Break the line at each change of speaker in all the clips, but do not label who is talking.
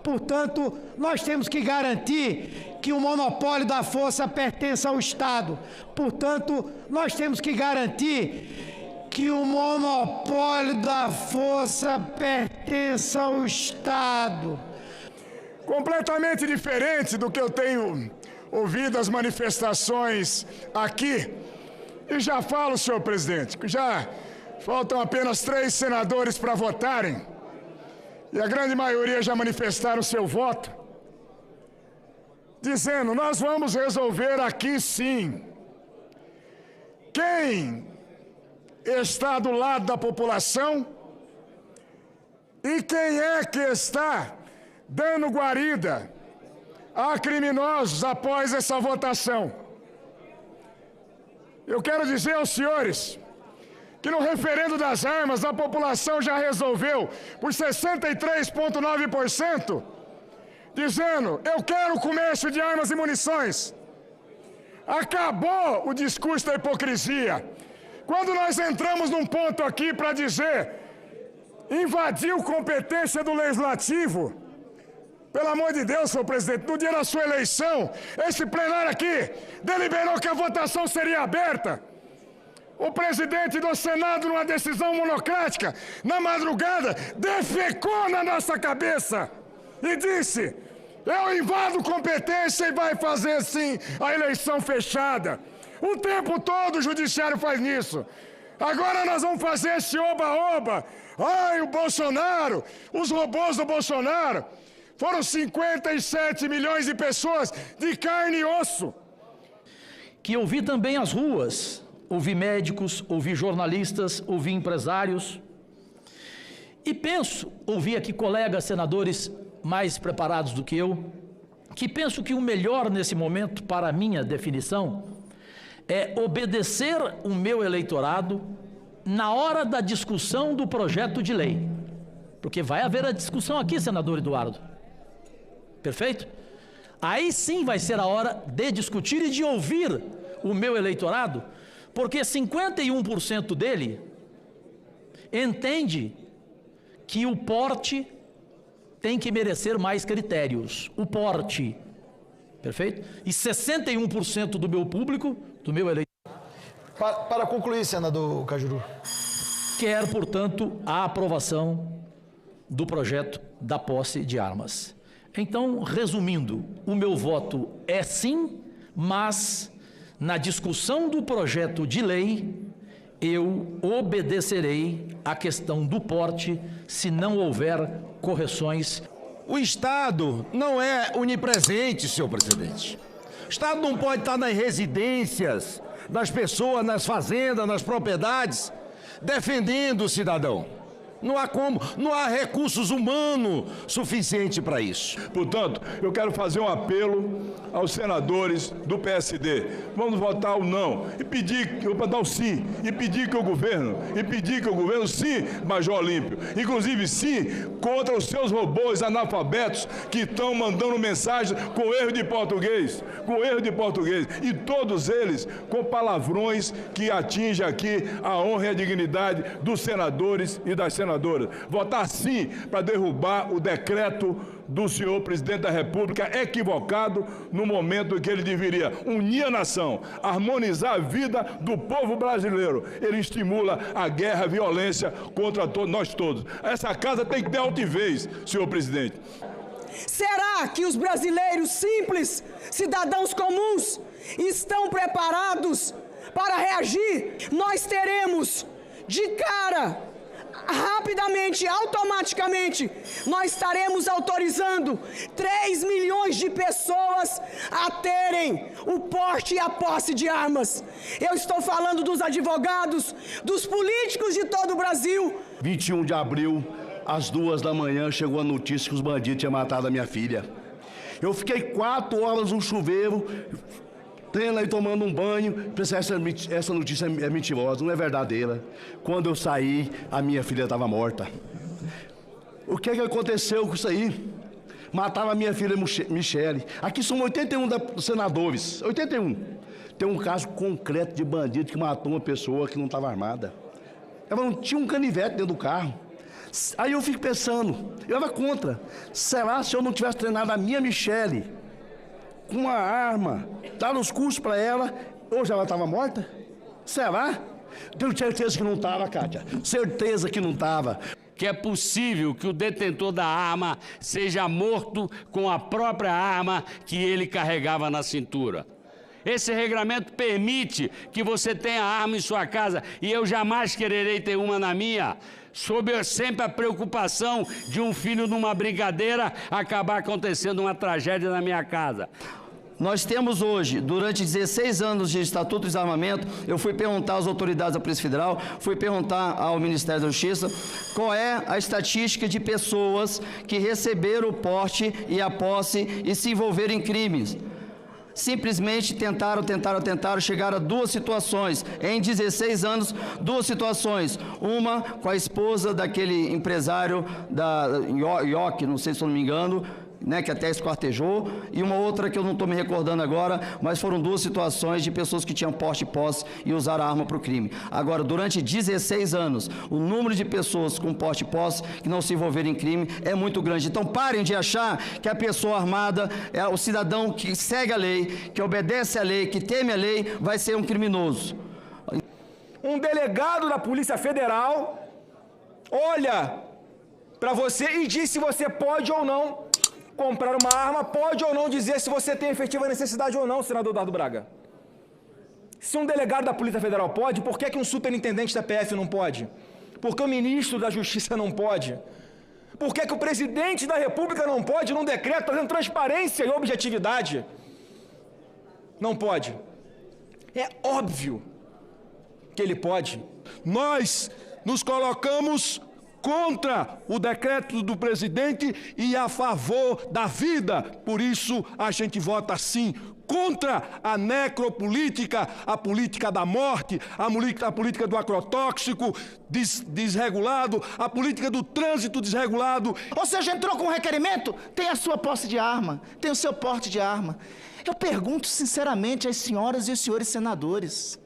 Portanto, nós temos que garantir que o monopólio da força pertença ao Estado. Portanto, nós temos que garantir que o monopólio da força pertença ao Estado.
Completamente diferente do que eu tenho ouvido as manifestações aqui. E já falo, senhor presidente, que já faltam apenas 3 senadores para votarem. E a grande maioria já manifestaram seu voto, dizendo: nós vamos resolver aqui sim. Quem está do lado da população e quem é que está dando guarida a criminosos após essa votação. Eu quero dizer aos senhores que no referendo das armas a população já resolveu por 63,9%, dizendo: eu quero o comércio de armas e munições. Acabou o discurso da hipocrisia. Quando nós entramos num ponto aqui para dizer invadiu competência do Legislativo, pelo amor de Deus, senhor presidente, no dia da sua eleição, esse plenário aqui deliberou que a votação seria aberta. O presidente do Senado, numa decisão monocrática, na madrugada, defecou na nossa cabeça e disse: eu invado competência e vai fazer sim a eleição fechada. O tempo todo o judiciário faz nisso. Agora nós vamos fazer esse oba-oba. Ai, o Bolsonaro, os robôs do Bolsonaro. Foram 57 milhões de pessoas de carne e osso.
Que eu vi também as ruas. Ouvi médicos, ouvi jornalistas, ouvi empresários. E ouvi aqui colegas senadores mais preparados do que eu, que penso que o melhor nesse momento, para a minha definição, é obedecer o meu eleitorado na hora da discussão do projeto de lei. Porque vai haver a discussão aqui, senador Eduardo. Perfeito? Aí sim vai ser a hora de discutir e de ouvir o meu eleitorado, porque 51% dele entende que o porte tem que merecer mais critérios. O porte. Perfeito? E 61% do meu público, do meu eleitorado...
Para concluir, senador Cajuru.
Quer, portanto, a aprovação do projeto da posse de armas. Então, resumindo, o meu voto é sim, mas na discussão do projeto de lei, eu obedecerei à questão do porte se não houver correções.
O Estado não é onipresente, senhor presidente. O Estado não pode estar nas residências das pessoas, nas fazendas, nas propriedades, defendendo o cidadão. Não há como, não há recursos humanos suficientes para isso.
Portanto, eu quero fazer um apelo aos senadores do PSD. Vamos votar o não e pedir, votar o sim, e pedir que o governo, sim, Major Olímpio, inclusive sim, contra os seus robôs analfabetos que estão mandando mensagem com erro de português, e todos eles com palavrões que atingem aqui a honra e a dignidade dos senadores e das senadoras. Votar sim para derrubar o decreto do senhor presidente da República, equivocado no momento em que ele deveria unir a nação, harmonizar a vida do povo brasileiro. Ele estimula a guerra, a violência contra nós todos. Essa casa tem que ter altivez, senhor presidente.
Será que os brasileiros simples, cidadãos comuns, estão preparados para reagir? Nós teremos de cara, rapidamente, automaticamente, nós estaremos autorizando 3 milhões de pessoas a terem o porte e a posse de armas. Eu estou falando dos advogados, dos políticos de todo o Brasil.
21 de abril, às 2 da manhã, chegou a notícia que os bandidos tinham matado a minha filha. Eu fiquei 4 horas no chuveiro, tendo e tomando um banho. Essa notícia é mentirosa, não é verdadeira. Quando eu saí, a minha filha estava morta. O que aconteceu com isso aí? Mataram a minha filha Michele. Aqui são 81 senadores, 81. Tem um caso concreto de bandido que matou uma pessoa que não estava armada. Ela não tinha um canivete dentro do carro. Aí eu fico pensando, eu era contra. Será se eu não tivesse treinado a minha Michele com uma arma, dado os cursos para ela, hoje ela estava morta? Será? Tenho certeza que não estava, Kátia. Certeza que não estava.
Que é possível que o detentor da arma seja morto com a própria arma que ele carregava na cintura. Esse regramento permite que você tenha arma em sua casa e eu jamais quererei ter uma na minha, sob sempre a preocupação de um filho numa brincadeira acabar acontecendo uma tragédia na minha casa.
Nós temos hoje, durante 16 anos de Estatuto do Desarmamento, eu fui perguntar às autoridades da Polícia Federal, fui perguntar ao Ministério da Justiça, qual é a estatística de pessoas que receberam o porte e a posse e se envolveram em crimes. Simplesmente tentaram, chegaram a duas situações, em 16 anos, duas situações. Uma com a esposa daquele empresário da IOC, não sei se eu não me engano, né, que até esquartejou, e uma outra que eu não estou me recordando agora, mas foram duas situações de pessoas que tinham porte e posse e usaram a arma para o crime. Agora, durante 16 anos, o número de pessoas com porte e posse que não se envolveram em crime é muito grande. Então, parem de achar que a pessoa armada, é o cidadão que segue a lei, que obedece à lei, que teme a lei, vai ser um criminoso.
Um delegado da Polícia Federal olha para você e diz se você pode ou não comprar uma arma, pode ou não dizer se você tem efetiva necessidade ou não, senador Dardo Braga. Se um delegado da Polícia Federal pode, por que um superintendente da PF não pode? Por que o ministro da Justiça não pode? Por que o presidente da República não pode, num decreto, trazendo transparência e objetividade? Não pode. É óbvio que ele pode.
Nós nos colocamos contra o decreto do presidente e a favor da vida. Por isso, a gente vota sim contra a necropolítica, a política da morte, a política do agrotóxico desregulado, a política do trânsito desregulado.
Ou seja, entrou com um requerimento, tem a sua posse de arma, tem o seu porte de arma. Eu pergunto sinceramente às senhoras e aos senhores senadores,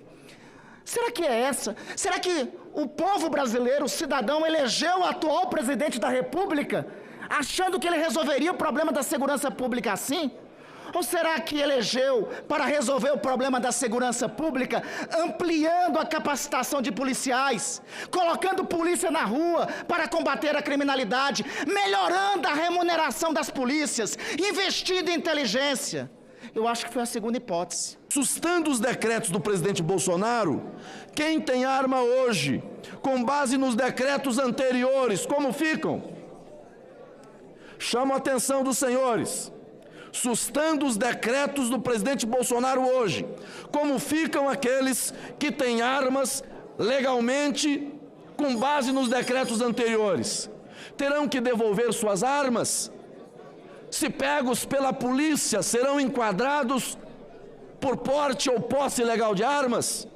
será que é essa? Será que o povo brasileiro, o cidadão, elegeu o atual presidente da República achando que ele resolveria o problema da segurança pública assim? Ou será que elegeu para resolver o problema da segurança pública ampliando a capacitação de policiais, colocando polícia na rua para combater a criminalidade, melhorando a remuneração das polícias, investindo em inteligência? Eu acho que foi a segunda hipótese.
Sustando os decretos do presidente Bolsonaro, quem tem arma hoje, com base nos decretos anteriores, como ficam? Chamo a atenção dos senhores. Sustando os decretos do presidente Bolsonaro hoje, como ficam aqueles que têm armas legalmente com base nos decretos anteriores? Terão que devolver suas armas? Se pegos pela polícia, serão enquadrados por porte ou posse ilegal de armas?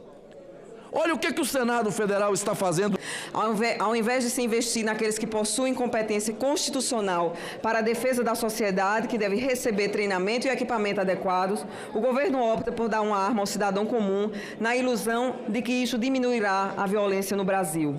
Olha o que o Senado Federal está fazendo.
Ao invés de se investir naqueles que possuem competência constitucional para a defesa da sociedade, que deve receber treinamento e equipamento adequados, o governo opta por dar uma arma ao cidadão comum, na ilusão de que isso diminuirá a violência no Brasil.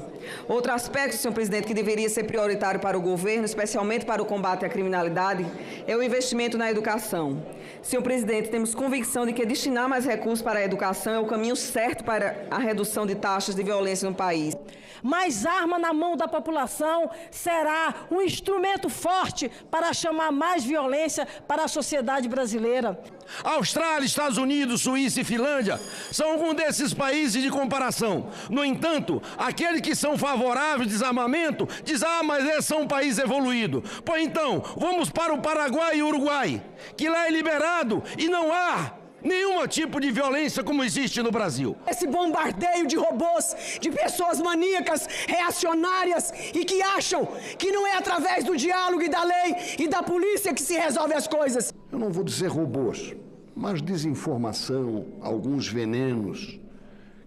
Outro aspecto, senhor presidente, que deveria ser prioritário para o governo, especialmente para o combate à criminalidade, é o investimento na educação. Senhor presidente, temos convicção de que destinar mais recursos para a educação é o caminho certo para a redução de taxas de violência no país.
Mais arma na mão da população será um instrumento forte para chamar mais violência para a sociedade brasileira.
Austrália, Estados Unidos, Suíça e Finlândia são alguns desses países de comparação. No entanto, aqueles que são favoráveis ao desarmamento dizem: mas eles são um país evoluído. Pois então, vamos para o Paraguai e Uruguai, que lá é liberado e não há nenhum tipo de violência como existe no Brasil.
Esse bombardeio de robôs, de pessoas maníacas, reacionárias e que acham que não é através do diálogo e da lei e da polícia que se resolve as coisas.
Eu não vou dizer robôs, mas desinformação, alguns venenos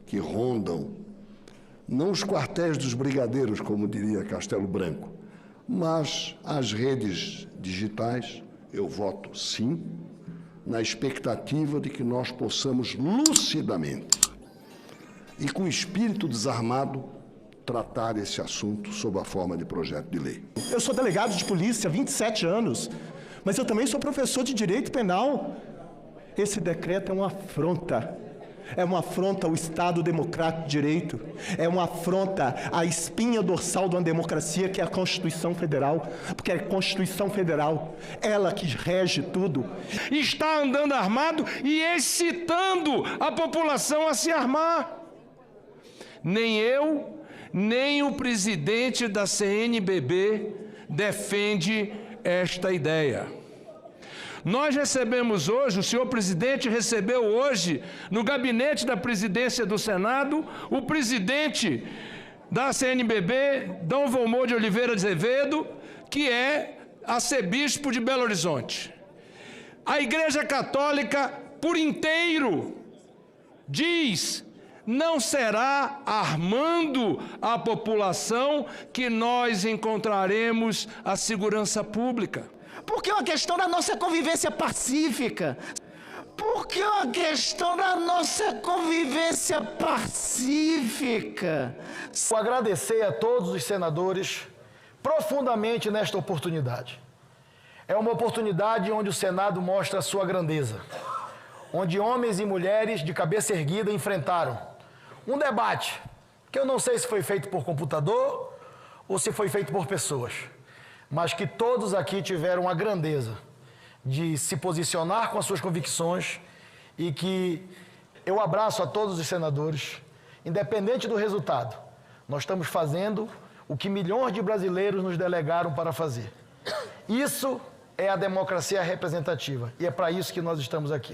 que rondam, não os quartéis dos brigadeiros, como diria Castelo Branco, mas as redes digitais. Eu voto sim, na expectativa de que nós possamos lucidamente e com espírito desarmado tratar esse assunto sob a forma de projeto de lei.
Eu sou delegado de polícia há 27 anos, mas eu também sou professor de direito penal. Esse decreto é uma afronta. É uma afronta ao Estado Democrático de Direito. É uma afronta à espinha dorsal de uma democracia, que é a Constituição Federal. Porque é a Constituição Federal, ela que rege tudo.
Está andando armado e excitando a população a se armar. Nem eu, nem o presidente da CNBB defende esta ideia. Nós recebemos hoje, o senhor presidente recebeu hoje, no gabinete da presidência do Senado, o presidente da CNBB, Dom Volmor de Oliveira Azevedo, que é arcebispo de Belo Horizonte. A Igreja Católica, por inteiro, diz: não será armando a população que nós encontraremos a segurança pública.
Porque é uma questão da nossa convivência pacífica. Porque é uma questão da nossa convivência pacífica.
Vou agradecer a todos os senadores profundamente nesta oportunidade. É uma oportunidade onde o Senado mostra a sua grandeza, onde homens e mulheres de cabeça erguida enfrentaram um debate que eu não sei se foi feito por computador ou se foi feito por pessoas, mas que todos aqui tiveram a grandeza de se posicionar com as suas convicções, e que eu abraço a todos os senadores, independente do resultado. Nós estamos fazendo o que milhões de brasileiros nos delegaram para fazer. Isso é a democracia representativa, e é para isso que nós estamos aqui.